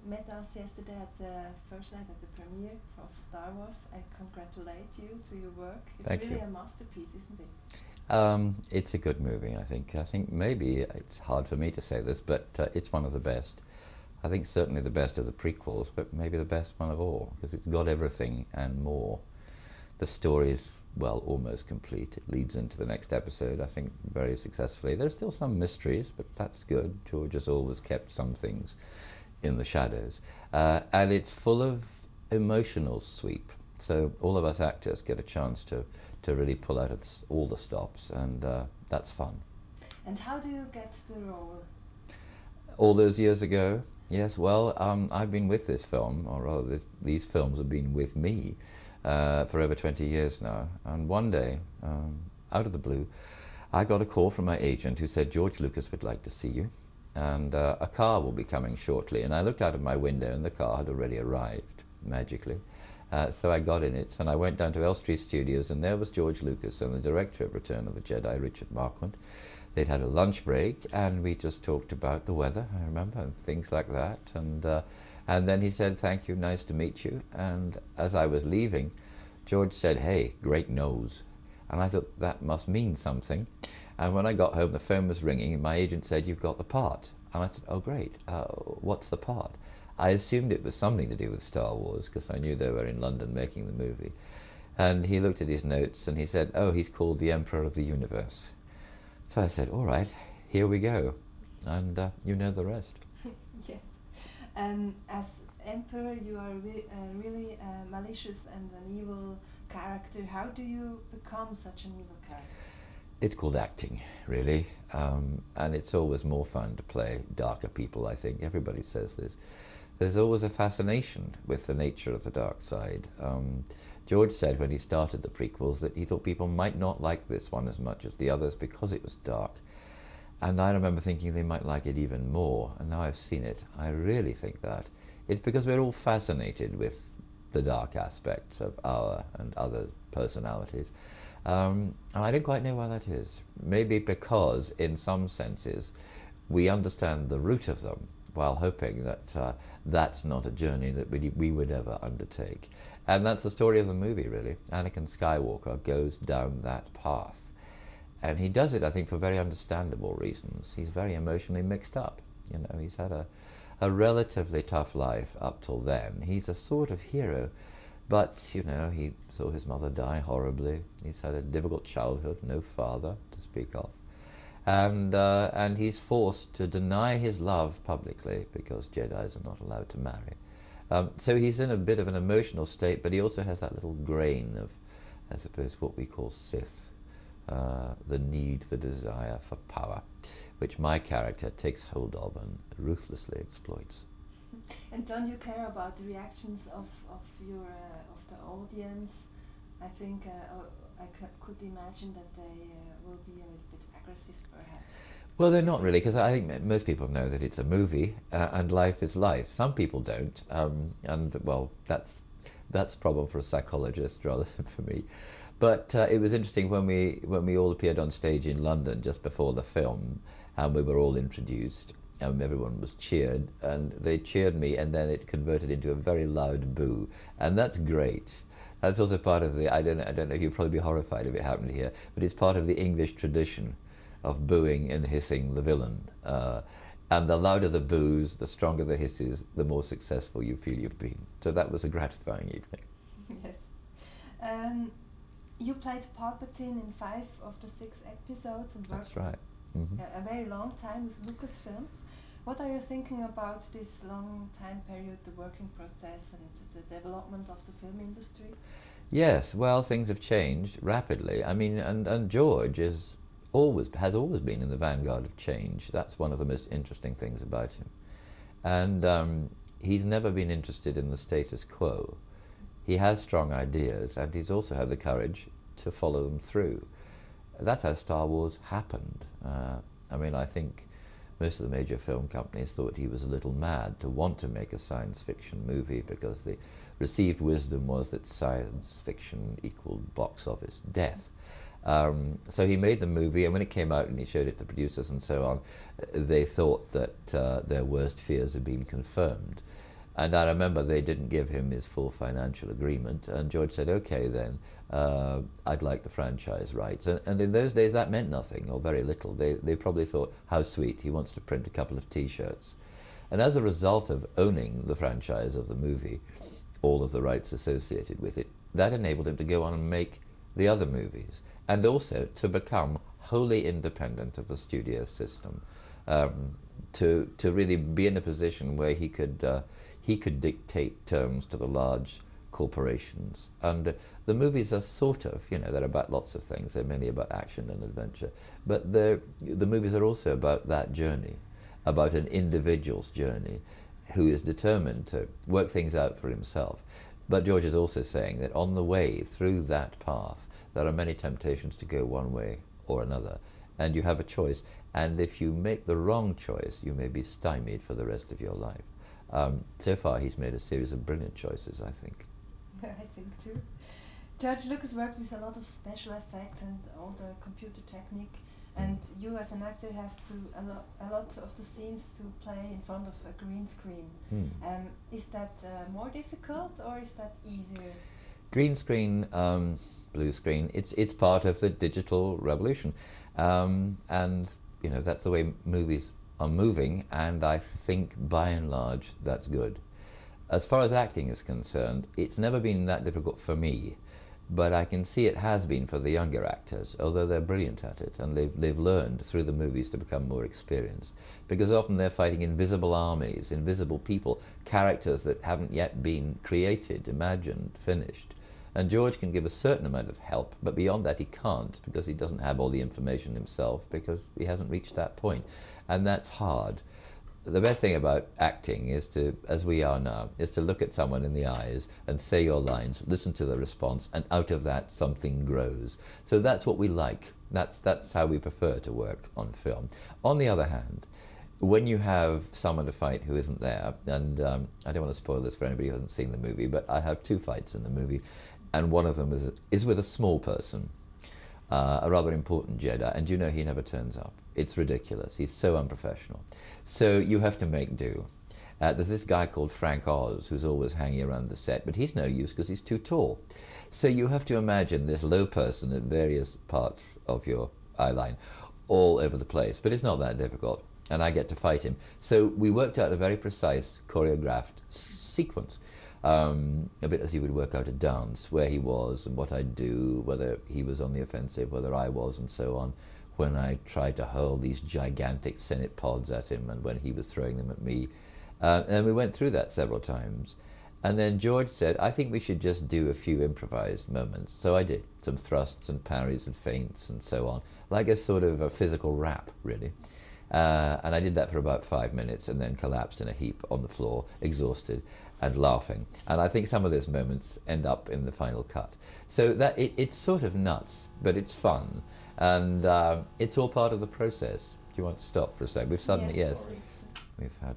met us yesterday at the first night at the premiere of Star Wars. I congratulate you to your work. It's Thank really you. a masterpiece, isn't it? It's a good movie, I think. I think maybe it's hard for me to say this, but it's one of the best. I think certainly the best of the prequels, but maybe the best one of all, because it's got everything and more. The story is, well, almost complete. It leads into the next episode, I think, very successfully. There's still some mysteries, but that's good. George has always kept some things in the shadows. And it's full of emotional sweep. So all of us actors get a chance to really pull out all the stops, and that's fun. And how do you get the role? All those years ago, yes, well, I've been with this film, or rather these films have been with me for over 20 years now. And one day, out of the blue, I got a call from my agent who said, George Lucas would like to see you, and a car will be coming shortly. And I looked out of my window and the car had already arrived, magically. So I got in it and I went down to Elstree Studios, and there was George Lucas and the director of Return of the Jedi, Richard Marquand. They'd had a lunch break and we just talked about the weather, I remember, and things like that. And then he said, thank you, nice to meet you. And as I was leaving, George said, hey, great nose. And I thought that must mean something. And when I got home, the phone was ringing and my agent said, you've got the part. And I said, oh great, what's the part? I assumed it was something to do with Star Wars, because I knew they were in London making the movie. And he looked at his notes and he said, oh, he's called the Emperor of the Universe. So I said, all right, here we go. And you know the rest. Yes. And as Emperor, you are really malicious and an evil character. How do you become such an evil character? It's called acting, really. And it's always more fun to play darker people, I think. Everybody says this. There's always a fascination with the nature of the dark side. George said when he started the prequels that he thought people might not like this one as much as the others because it was dark. And I remember thinking they might like it even more, and now I've seen it, I really think that. It's because we're all fascinated with the dark aspects of our and other personalities. And I don't quite know why that is. Maybe because, in some senses, we understand the root of them, while hoping that that's not a journey that we would ever undertake. And that's the story of the movie, really. Anakin Skywalker goes down that path. And he does it, I think, for very understandable reasons. He's very emotionally mixed up. You know, he's had a relatively tough life up till then. He's a sort of hero, but, you know, he saw his mother die horribly. He's had a difficult childhood, no father to speak of. And he's forced to deny his love publicly because Jedis are not allowed to marry. So he's in a bit of an emotional state, but he also has that little grain of, I suppose, what we call SITH, the need, the desire for power, which my character takes hold of and ruthlessly exploits. And don't you care about the reactions of the audience? I think I could imagine that they will be a little bit aggressive, perhaps. Well, they're not really, because I think most people know that it's a movie and life is life. Some people don't, and well, that's a problem for a psychologist rather than for me. But it was interesting when we all appeared on stage in London just before the film, and we were all introduced, and everyone was cheered, and they cheered me, and then it converted into a very loud boo, and that's great. That's also part of the, I don't know, you'd probably be horrified if it happened here, but it's part of the English tradition of booing and hissing the villain. And the louder the boos, the stronger the hisses, the more successful you feel you've been. So that was a gratifying evening. Yes. You played Palpatine in 5 of the 6 episodes and That's right. Mm-hmm. a very long time with Lucasfilm. What are you thinking about this long time period, the working process and the development of the film industry? Yes, well, things have changed rapidly. I mean, and George has always been in the vanguard of change. That's one of the most interesting things about him. And he's never been interested in the status quo. He has strong ideas, and he's also had the courage to follow them through. That's how Star Wars happened. I mean, I think most of the major film companies thought he was a little mad to want to make a science fiction movie, because the received wisdom was that science fiction equaled box office death. So he made the movie, and when it came out and he showed it to producers and so on, they thought that their worst fears had been confirmed. And I remember they didn't give him his full financial agreement, and George said, okay then, I'd like the franchise rights. And in those days that meant nothing, or very little. They probably thought, how sweet, he wants to print a couple of t-shirts. And as a result of owning the franchise of the movie, all of the rights associated with it, that enabled him to go on and make the other movies, and also to become wholly independent of the studio system, to really be in a position where he could dictate terms to the large corporations. And the movies are sort of, you know, they're about lots of things. They're mainly about action and adventure, but the movies are also about that journey, about an individual's journey who is determined to work things out for himself. But George is also saying that on the way through that path, there are many temptations to go one way or another, and you have a choice. And if you make the wrong choice, you may be stymied for the rest of your life. So far, he's made a series of brilliant choices, I think. I think too. George Lucas worked with a lot of special effects and all the computer technique, and you as an actor has to a lot of the scenes to play in front of a green screen. Is that more difficult or is that easier? Green screen, blue screen, it's part of the digital revolution, and you know, that's the way movies are moving, and I think by and large that's good. As far as acting is concerned, it's never been that difficult for me, but I can see it has been for the younger actors, although they're brilliant at it, and they've learned through the movies to become more experienced, because often they're fighting invisible armies, invisible people, characters that haven't yet been created, imagined, finished. And George can give a certain amount of help, but beyond that he can't, because he doesn't have all the information himself, because he hasn't reached that point. And that's hard. The best thing about acting is to, as we are now, is to look at someone in the eyes and say your lines, listen to the response, and out of that something grows. So that's what we like. That's how we prefer to work on film. On the other hand, when you have someone to fight who isn't there, and I don't want to spoil this for anybody who hasn't seen the movie, but I have two fights in the movie, and one of them is with a small person, a rather important Jedi, and you know he never turns up. It's ridiculous. He's so unprofessional. So you have to make do. There's this guy called Frank Oz who's always hanging around the set, but he's no use because he's too tall. So you have to imagine this low person at various parts of your eye line all over the place, but it's not that difficult, and I get to fight him. So we worked out a very precise choreographed sequence, a bit as you would work out a dance, where he was and what I'd do, whether he was on the offensive, whether I was, and so on, when I tried to hurl these gigantic Senate pods at him and when he was throwing them at me. And we went through that several times. And then George said, I think we should just do a few improvised moments. So I did, some thrusts and parries and feints and so on, like a sort of a physical rap, really. And I did that for about 5 minutes and then collapsed in a heap on the floor, exhausted and laughing. And I think some of those moments end up in the final cut. So that it's sort of nuts, but it's fun. And it's all part of the process. Do you want to stop for a second? We've suddenly, yes, we've had,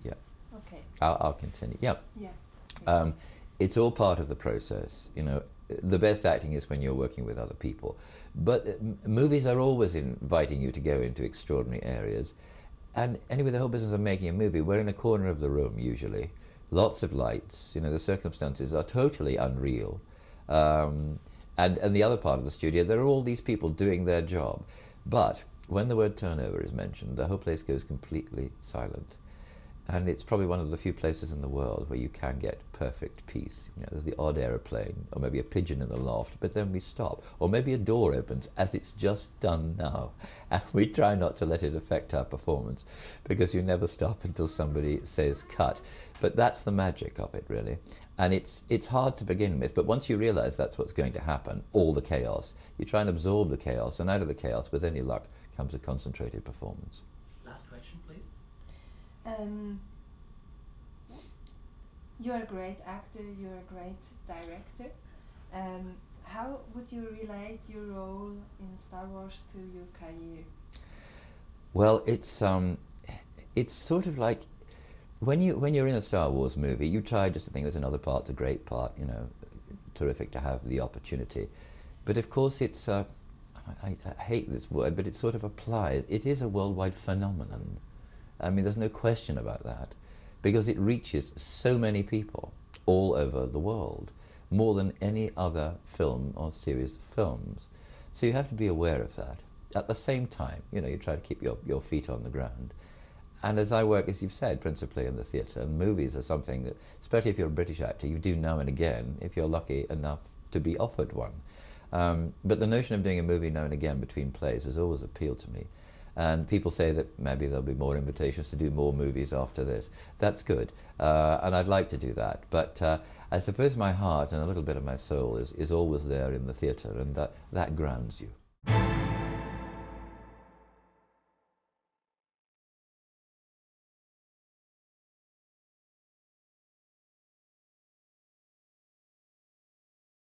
yeah. Okay. I'll continue, yeah. Yeah. It's all part of the process, you know. The best acting is when you're working with other people. But movies are always inviting you to go into extraordinary areas. And anyway, the whole business of making a movie, we're in a corner of the room usually. Lots of lights, you know, the circumstances are totally unreal. And the other part of the studio, there are all these people doing their job. But when the word turnover is mentioned, the whole place goes completely silent. And it's probably one of the few places in the world where you can get perfect peace. You know, there's the odd aeroplane, or maybe a pigeon in the loft, but then we stop. Or maybe a door opens, as it's just done now. And we try not to let it affect our performance, because you never stop until somebody says cut. But that's the magic of it, really. And it's hard to begin with, but once you realize that's what's going to happen, all the chaos, you try and absorb the chaos, and out of the chaos, with any luck, comes a concentrated performance. Last question, please. You're a great actor, you're a great director. How would you relate your role in Star Wars to your career? Well, it's sort of like when you're in a Star Wars movie, you try just to think there's another part's a great part, you know, terrific to have the opportunity. But of course, it's I hate this word, but it sort of applies. It is a worldwide phenomenon. I mean, there's no question about that, because it reaches so many people all over the world, more than any other film or series of films. So you have to be aware of that. At the same time, you know, you try to keep your feet on the ground. And as I work, as you've said, principally in the theatre, and movies are something that, especially if you're a British actor, you do now and again, if you're lucky enough to be offered one. But the notion of doing a movie now and again between plays has always appealed to me. And people say that maybe there'll be more invitations to do more movies after this. That's good, and I'd like to do that. But I suppose my heart and a little bit of my soul is always there in the theatre, and that grounds you.